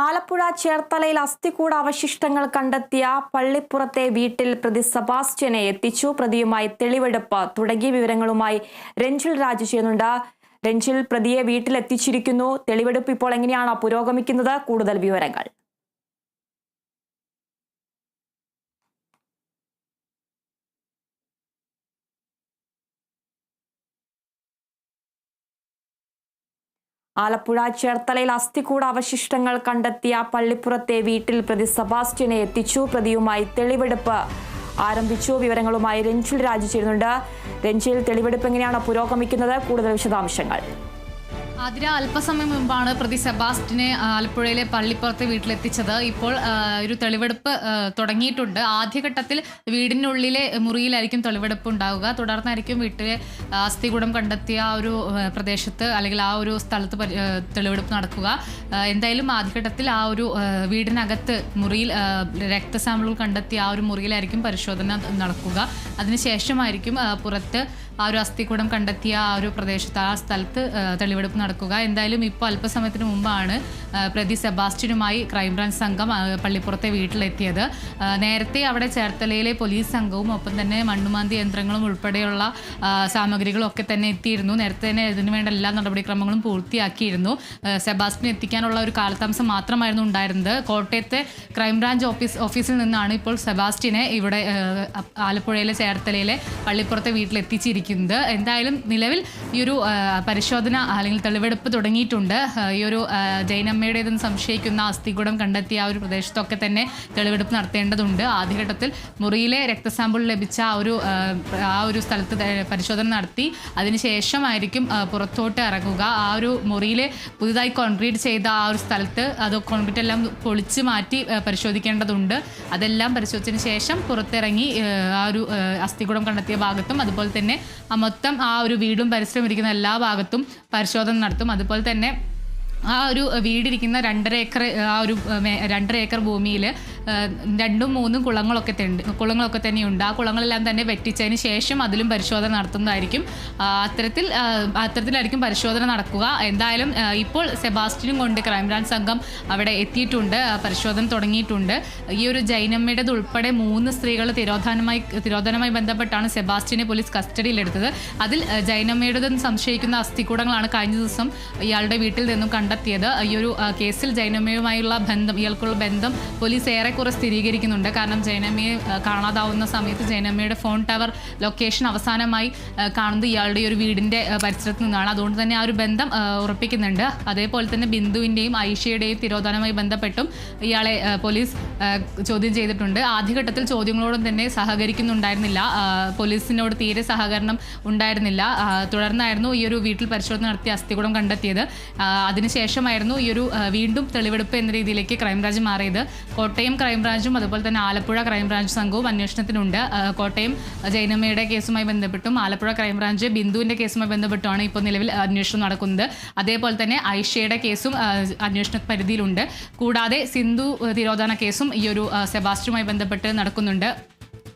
ആലപ്പുഴ ചേർത്തലയിൽ അസ്ഥികൂട അവശിഷ്ടങ്ങൾ കണ്ടെത്തിയ പള്ളിപ്പുറത്തെ വീട്ടിൽ പ്രതി സെബാസ്റ്റ്യനെ എത്തിച്ചു. പ്രതിയുമായി തെളിവെടുപ്പ് തുടങ്ങിയ വിവരങ്ങളുമായി രഞ്ജിൽ രാജു ചെയ്യുന്നുണ്ട്. രഞ്ജിൽ, പ്രതിയെ വീട്ടിൽ എത്തിച്ചിരിക്കുന്നു. തെളിവെടുപ്പ് ഇപ്പോൾ എങ്ങനെയാണ് പുരോഗമിക്കുന്നത്? കൂടുതൽ വിവരങ്ങൾ. ആലപ്പുഴ ചേർത്തലയിൽ അസ്ഥികൂട അവശിഷ്ടങ്ങൾ കണ്ടെത്തിയ പള്ളിപ്പുറത്തെ വീട്ടിൽ പ്രതി സെബാസ്റ്റ്യനെ എത്തിച്ചു. പ്രതിയുമായി തെളിവെടുപ്പ് ആരംഭിച്ചു. വിവരങ്ങളുമായി രഞ്ജിൽ രാജു ചേരുന്നുണ്ട്. രഞ്ജിൽ, തെളിവെടുപ്പ് എങ്ങനെയാണ് പുരോഗമിക്കുന്നത്? കൂടുതൽ വിശദാംശങ്ങൾ. ആതിര, അല്പസമയം മുമ്പാണ് പ്രതി സെബാസ്റ്റ്യനെ ആലപ്പുഴയിലെ പള്ളിപ്പുറത്തെ വീട്ടിലെത്തിച്ചത്. ഇപ്പോൾ ഒരു തെളിവെടുപ്പ് തുടങ്ങിയിട്ടുണ്ട്. ആദ്യഘട്ടത്തിൽ വീടിനുള്ളിലെ മുറിയിലായിരിക്കും തെളിവെടുപ്പ് ഉണ്ടാവുക. തുടർന്നായിരിക്കും വീട്ടിലെ അസ്ഥികൂടം കണ്ടെത്തിയ ആ ഒരു പ്രദേശത്ത് അല്ലെങ്കിൽ ആ ഒരു സ്ഥലത്ത് തെളിവെടുപ്പ് നടക്കുക. എന്തായാലും ആദ്യഘട്ടത്തിൽ ആ ഒരു വീടിനകത്ത് മുറിയിൽ രക്തസാമ്പിളുകൾ കണ്ടെത്തിയ ആ ഒരു മുറിയിലായിരിക്കും പരിശോധന നടക്കുക. അതിനുശേഷമായിരിക്കും പുറത്ത് ആ ഒരു അസ്ഥികൂടം കണ്ടെത്തിയ ആ ഒരു പ്രദേശത്ത് ആ സ്ഥലത്ത് തെളിവെടുപ്പ് നടക്കുക. എന്തായാലും ഇപ്പോൾ അല്പസമയത്തിന് മുമ്പാണ് പ്രതി സെബാസ്റ്റ്യനുമായി ക്രൈംബ്രാഞ്ച് സംഘം പള്ളിപ്പുറത്തെ വീട്ടിലെത്തിയത്. നേരത്തെ അവിടെ ചേർത്തലയിലെ പോലീസ് സംഘവും ഒപ്പം തന്നെ മണ്ണുമാന്തി യന്ത്രങ്ങളും ഉൾപ്പെടെയുള്ള സാമഗ്രികളും ഒക്കെ തന്നെ എത്തിയിരുന്നു. നേരത്തെ തന്നെ ഇതിനുവേണ്ട എല്ലാ നടപടിക്രമങ്ങളും പൂർത്തിയാക്കിയിരുന്നു. സെബാസ്റ്റ്യനെ എത്തിക്കാനുള്ള ഒരു കാലതാമസം മാത്രമായിരുന്നു ഉണ്ടായിരുന്നത്. കോട്ടയത്തെ ക്രൈംബ്രാഞ്ച് ഓഫീസിൽ നിന്നാണ് ഇപ്പോൾ സെബാസ്റ്റ്യനെ ഇവിടെ ആലപ്പുഴയിലെ ചേർത്തലയിലെ പള്ളിപ്പുറത്തെ വീട്ടിലെത്തിച്ചിരിക്കുന്നത്. എന്തായാലും നിലവിൽ ഈ ഒരു പരിശോധന അല്ലെങ്കിൽ തെളിവെടുപ്പ് തുടങ്ങിയിട്ടുണ്ട്. ഈ ഒരു ജൈനമ്മയുടേതെന്ന് സംശയിക്കുന്ന അസ്ഥികൂടം കണ്ടെത്തിയ ആ ഒരു പ്രദേശത്തൊക്കെ തന്നെ തെളിവെടുപ്പ് നടത്തേണ്ടതുണ്ട്. ആദ്യഘട്ടത്തിൽ മുറിയിലെ രക്തസാമ്പിൾ ലഭിച്ച ആ ഒരു സ്ഥലത്ത് പരിശോധന നടത്തി അതിനുശേഷമായിരിക്കും പുറത്തോട്ട് ഇറങ്ങുക. ആ ഒരു മുറിയിലെ പുതുതായി കോൺക്രീറ്റ് ചെയ്ത ആ ഒരു സ്ഥലത്ത് അത് കോൺക്രീറ്റ് എല്ലാം പൊളിച്ച് മാറ്റി പരിശോധിക്കേണ്ടതുണ്ട്. അതെല്ലാം പരിശോധിച്ചതിന് ശേഷം പുറത്തിറങ്ങി ആ ഒരു അസ്ഥികൂടം കണ്ടെത്തിയ ഭാഗത്തും അതുപോലെ തന്നെ മൊത്തം ആ ഒരു വീടും പരിസരവും ഇരിക്കുന്ന എല്ലാ ഭാഗത്തും പരിശോധന നടത്തും. അതുപോലെ തന്നെ ആ ഒരു വീടിരിക്കുന്ന 2.5 ഏക്കർ ഭൂമിയിൽ 2-3 കുളങ്ങളൊക്കെ തന്നെയുണ്ട്. ആ കുളങ്ങളെല്ലാം തന്നെ വെട്ടിച്ചതിന് ശേഷം അതിലും പരിശോധന നടത്തുന്നതായിരിക്കും. അത്തരത്തിലായിരിക്കും പരിശോധന നടക്കുക. എന്തായാലും ഇപ്പോൾ സെബാസ്റ്റ്യനും കൊണ്ട് ക്രൈംബ്രാഞ്ച് സംഘം അവിടെ എത്തിയിട്ടുണ്ട്. പരിശോധന തുടങ്ങിയിട്ടുണ്ട്. ഈ ഒരു ജൈനമ്മയുടേത് ഉൾപ്പെടെ 3 സ്ത്രീകൾ തിരോധാനമായി ബന്ധപ്പെട്ടാണ് സെബാസ്റ്റ്യനെ പോലീസ് കസ്റ്റഡിയിലെടുത്തത്. അതിൽ ജൈനമ്മയുടേതെന്ന് സംശയിക്കുന്ന അസ്ഥികൂടങ്ങളാണ് കഴിഞ്ഞ ദിവസം ഇയാളുടെ വീട്ടിൽ നിന്നും കണ്ടെത്തിയത്. ഈ ഒരു കേസിൽ ജൈനമ്മയുമായുള്ള ഇയാൾക്കുള്ള ബന്ധം പോലീസ് ഏറെക്കുറെ സ്ഥിരീകരിക്കുന്നുണ്ട്. കാരണം ജൈനമ്മയെ കാണാതാവുന്ന സമയത്ത് ജൈനമ്മയുടെ ഫോൺ ടവർ ലൊക്കേഷൻ അവസാനമായി കാണുന്നത് ഇയാളുടെ ഒരു വീടിൻ്റെ പരിസരത്ത് നിന്നാണ്. അതുകൊണ്ട് തന്നെ ആ ഒരു ബന്ധം ഉറപ്പിക്കുന്നുണ്ട്. അതേപോലെ തന്നെ ബിന്ദുവിൻ്റെയും ഐഷയുടെയും തിരോധാനവുമായി ബന്ധപ്പെട്ടും ഇയാളെ പോലീസ് ചോദ്യം ചെയ്തിട്ടുണ്ട്. ആദ്യഘട്ടത്തിൽ ചോദ്യങ്ങളോടും തന്നെ സഹകരിക്കുന്നുണ്ടായിരുന്നില്ല. പോലീസിനോട് തീരെ സഹകരണം ഉണ്ടായിരുന്നില്ല. തുടർന്നായിരുന്നു ഈ ഒരു വീട്ടിൽ പരിശോധന നടത്തി അസ്ഥികൂടം കണ്ടെത്തിയത്. അതിനുശേഷമായിരുന്നു ഈ ഒരു വീണ്ടും തെളിവെടുപ്പ് എന്ന രീതിയിലേക്ക് ക്രൈംബ്രാഞ്ച് മാറിയത്. കോട്ടയം ക്രൈംബ്രാഞ്ചും അതുപോലെ തന്നെ ആലപ്പുഴ ക്രൈംബ്രാഞ്ച് സംഘവും അന്വേഷണത്തിനുണ്ട്. കോട്ടയം ജൈനമ്മയുടെ കേസുമായി ബന്ധപ്പെട്ടും ആലപ്പുഴ ക്രൈംബ്രാഞ്ച് ബിന്ദുവിൻ്റെ കേസുമായി ബന്ധപ്പെട്ടുമാണ് ഇപ്പോൾ നിലവിൽ അന്വേഷണം നടക്കുന്നത്. അതേപോലെ തന്നെ ഐഷയുടെ കേസും അന്വേഷണ പരിധിയിലുണ്ട്. കൂടാതെ സിന്ധു തിരോധാന കേസും ഈ ഒരു സെബാസ്റ്റ്യനുമായി ബന്ധപ്പെട്ട് നടക്കുന്നുണ്ട്.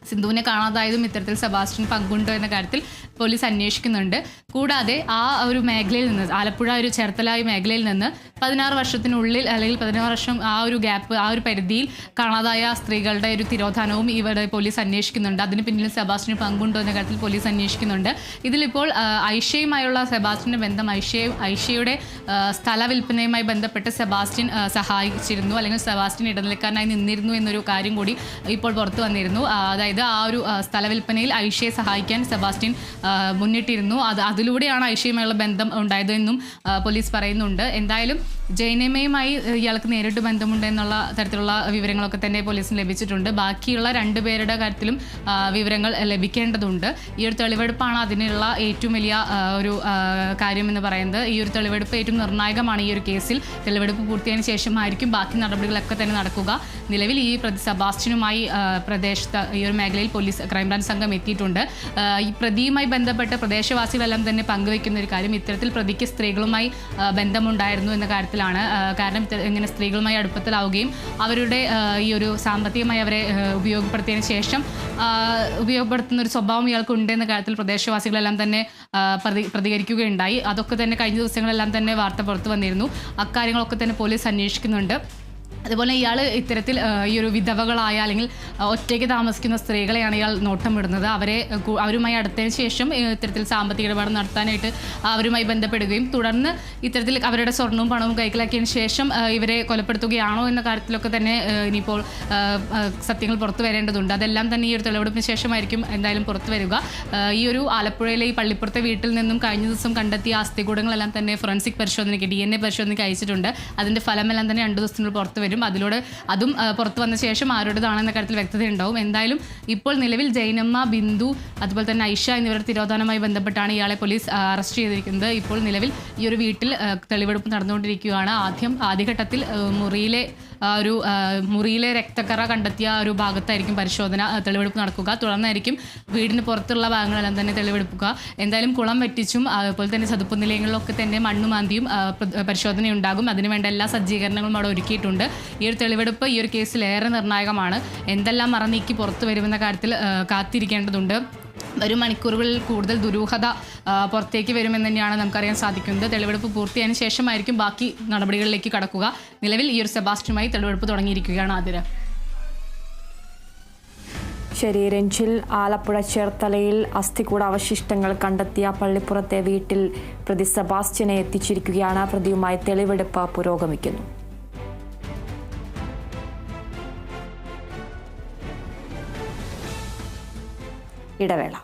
സിന്ധുവിനെ കാണാതായതും ഇത്തരത്തിൽ സെബാസ്റ്റ്യൻ പങ്കുണ്ടോ എന്ന കാര്യത്തിൽ പോലീസ് അന്വേഷിക്കുന്നുണ്ട്. കൂടാതെ ആ ഒരു മേഖലയിൽ നിന്ന് ആലപ്പുഴ ഒരു ചേർത്തല മേഖലയിൽ നിന്ന് 16 വർഷത്തിനുള്ളിൽ അല്ലെങ്കിൽ 16 വർഷം ആ ഒരു ഗ്യാപ്പ് ആ ഒരു പരിധിയിൽ കാണാതായ സ്ത്രീകളുടെ ഒരു തിരോധാനവും ഇവിടെ പോലീസ് അന്വേഷിക്കുന്നുണ്ട്. അതിന് പിന്നിൽ സെബാസ്റ്റ്യന് പങ്കുണ്ടോ എന്ന കാര്യത്തിൽ പോലീസ് അന്വേഷിക്കുന്നുണ്ട്. ഇതിലിപ്പോൾ ഐഷയുമായുള്ള സെബാസ്റ്റ്യൻ്റെ ബന്ധം ഐഷയുടെ സ്ഥല വിൽപ്പനയുമായി ബന്ധപ്പെട്ട് സെബാസ്റ്റ്യൻ സഹായിച്ചിരുന്നു അല്ലെങ്കിൽ സെബാസ്റ്റ്യൻ ഇടനിലക്കാരനായി നിന്നിരുന്നു എന്നൊരു കാര്യം കൂടി ഇപ്പോൾ പുറത്തു വന്നിരുന്നു. അതായത് ആ ഒരു സ്ഥല വിൽപ്പനയിൽ ഐഷയെ സഹായിക്കാൻ സെബാസ്റ്റ്യൻ മുന്നിട്ടിരുന്നു. അതിലൂടെയാണ് ഐഷയുമായുള്ള ബന്ധം ഉണ്ടായതെന്നും പോലീസ് പറയുന്നുണ്ട്. എന്തായാലും ജൈനമ്മയുമായി ഇയാൾക്ക് നേരിട്ട് ബന്ധമുണ്ട് എന്നുള്ള തരത്തിലുള്ള വിവരങ്ങളൊക്കെ തന്നെ പോലീസിന് ലഭിച്ചിട്ടുണ്ട്. ബാക്കിയുള്ള 2 പേരുടെ കാര്യത്തിലും വിവരങ്ങൾ ലഭിക്കേണ്ടതുണ്ട്. ഈ ഒരു തെളിവെടുപ്പാണ് അതിനുള്ള ഏറ്റവും വലിയ ഒരു കാര്യമെന്ന് പറയുന്നത്. ഈ ഒരു തെളിവെടുപ്പ് ഏറ്റവും നിർണായകമാണ് ഈ ഒരു കേസിൽ. തെളിവെടുപ്പ് പൂർത്തിയായതിനു ശേഷമായിരിക്കും ബാക്കി നടപടികളൊക്കെ തന്നെ നടക്കുക. നിലവിൽ ഈ പ്രതി സെബാസ്റ്റ്യനുമായി പ്രദേശത്ത് ഈ ഒരു മേഖലയിൽ പോലീസ് ക്രൈംബ്രാഞ്ച് സംഘം എത്തിയിട്ടുണ്ട്. ഈ പ്രതിയുമായി ബന്ധപ്പെട്ട് പ്രദേശവാസികളെല്ലാം തന്നെ പങ്കുവയ്ക്കുന്ന ഒരു കാര്യം ഇത്തരത്തിൽ പ്രതിക്ക് സ്ത്രീകളുമായി ബന്ധമുണ്ടായിരുന്നു എന്ന കാര്യത്തിലാണ്. കാരണം ഇങ്ങനെ സ്ത്രീകളുമായി അടുപ്പത്തിലാവുകയും അവരുടെ ഈ ഒരു സാമ്പത്തികമായി അവരെ ഉപയോഗപ്പെടുത്തിയതിനു ശേഷം ഉപയോഗപ്പെടുത്തുന്ന ഒരു സ്വഭാവം ഇയാൾക്ക് ഉണ്ട് എന്ന കാര്യത്തിൽ പ്രദേശവാസികളെല്ലാം തന്നെ പ്രതികരിക്കുകയുണ്ടായി. അതൊക്കെ തന്നെ കഴിഞ്ഞ ദിവസങ്ങളെല്ലാം തന്നെ വാർത്ത പുറത്തു വന്നിരുന്നു. അക്കാര്യങ്ങളൊക്കെ തന്നെ പോലീസ് അന്വേഷിക്കുന്നുണ്ട്. അതുപോലെ ഇയാൾ ഇത്തരത്തിൽ ഈ ഒരു വിധവകളായ അല്ലെങ്കിൽ ഒറ്റയ്ക്ക് താമസിക്കുന്ന സ്ത്രീകളെയാണ് ഇയാൾ നോട്ടം വിടുന്നത്. അവരുമായി അടുത്തതിന് ശേഷം ഇത്തരത്തിൽ സാമ്പത്തിക ഇടപാട് നടത്താനായിട്ട് അവരുമായി ബന്ധപ്പെടുകയും തുടർന്ന് ഇത്തരത്തിൽ അവരുടെ സ്വർണവും പണവും കൈക്കലാക്കിയതിന് ശേഷം ഇവരെ കൊലപ്പെടുത്തുകയാണോ എന്ന കാര്യത്തിലൊക്കെ തന്നെ ഇനിയിപ്പോൾ സത്യങ്ങൾ പുറത്തു വരേണ്ടതുണ്ട്. അതെല്ലാം തന്നെ ഈ ഒരു തെളിവെടുപ്പിന് ശേഷമായിരിക്കും എന്തായാലും പുറത്തു വരിക. ഈ ഒരു ആലപ്പുഴയിലെ ഈ പള്ളിപ്പുറത്തെ വീട്ടിൽ നിന്നും കഴിഞ്ഞ ദിവസം കണ്ടെത്തിയ അസ്ഥികൂടങ്ങളെല്ലാം തന്നെ ഫോറൻസിക് പരിശോധനയ്ക്ക് DNA പരിശോധനയ്ക്ക് അയച്ചിട്ടുണ്ട്. അതിൻ്റെ ഫലമെല്ലാം തന്നെ 2 ദിവസത്തിനുള്ളിൽ പുറത്തു വരും. അതും പുറത്തു വന്ന ശേഷം ആരുടേതാണെന്ന കാര്യത്തിൽ വ്യക്തത ഉണ്ടാവും. എന്തായാലും ഇപ്പോൾ നിലവിൽ ജൈനമ്മ, ബിന്ദു, അതുപോലെ തന്നെ ഐഷ എന്നിവരുടെ തിരോധാനവുമായി ബന്ധപ്പെട്ടാണ് ഇയാളെ പോലീസ് അറസ്റ്റ് ചെയ്തിരിക്കുന്നത്. ഇപ്പോൾ നിലവിൽ ഈ ഒരു വീട്ടിൽ തെളിവെടുപ്പ് നടന്നുകൊണ്ടിരിക്കുകയാണ്. ആദ്യഘട്ടത്തിൽ മുറിയിലെ രക്തക്കറ കണ്ടെത്തിയ ഒരു ഭാഗത്തായിരിക്കും തെളിവെടുപ്പ് നടക്കുക. തുടർന്നായിരിക്കും വീടിന് പുറത്തുള്ള ഭാഗങ്ങളെല്ലാം തന്നെ തെളിവെടുക്കുക. എന്തായാലും കുളം വെട്ടിച്ചും അതുപോലെ തന്നെ ചതുപ്പ് നിലയങ്ങളിലൊക്കെ തന്നെ മണ്ണുമാന്തിയും പരിശോധനയുണ്ടാകും. അതിനുവേണ്ട എല്ലാ സജ്ജീകരണങ്ങളും അവിടെ ഒരുക്കിയിട്ടുണ്ട്. ഈ ഒരു തെളിവെടുപ്പ് ഈ ഒരു കേസിൽ ഏറെ നിർണായകമാണ്. എന്തെല്ലാം മറനീക്കി പുറത്തു വരുമെന്ന കാര്യത്തിൽ കാത്തിരിക്കേണ്ടതുണ്ട്. വരും മണിക്കൂറുകളിൽ കൂടുതൽ ദുരൂഹത പുറത്തേക്ക് വരുമെന്ന് തന്നെയാണ് നമുക്കറിയാൻ സാധിക്കുന്നത്. തെളിവെടുപ്പ് പൂർത്തിയായതിനു ശേഷമായിരിക്കും ബാക്കി നടപടികളിലേക്ക് കടക്കുക. നിലവിൽ ഈ ഒരു സെബാസ്റ്റ്യനുമായി തെളിവെടുപ്പ് തുടങ്ങിയിരിക്കുകയാണ്. ആതിര. ശരി രഞ്ജിൽ, ആലപ്പുഴ ചേർത്തലയിൽ അസ്ഥികൂട അവശിഷ്ടങ്ങൾ കണ്ടെത്തിയ പള്ളിപ്പുറത്തെ വീട്ടിൽ പ്രതി സെബാസ്റ്റ്യനെ എത്തിച്ചിരിക്കുകയാണ്. പ്രതിയുമായി തെളിവെടുപ്പ് പുരോഗമിക്കുന്നു. ഇടവേള.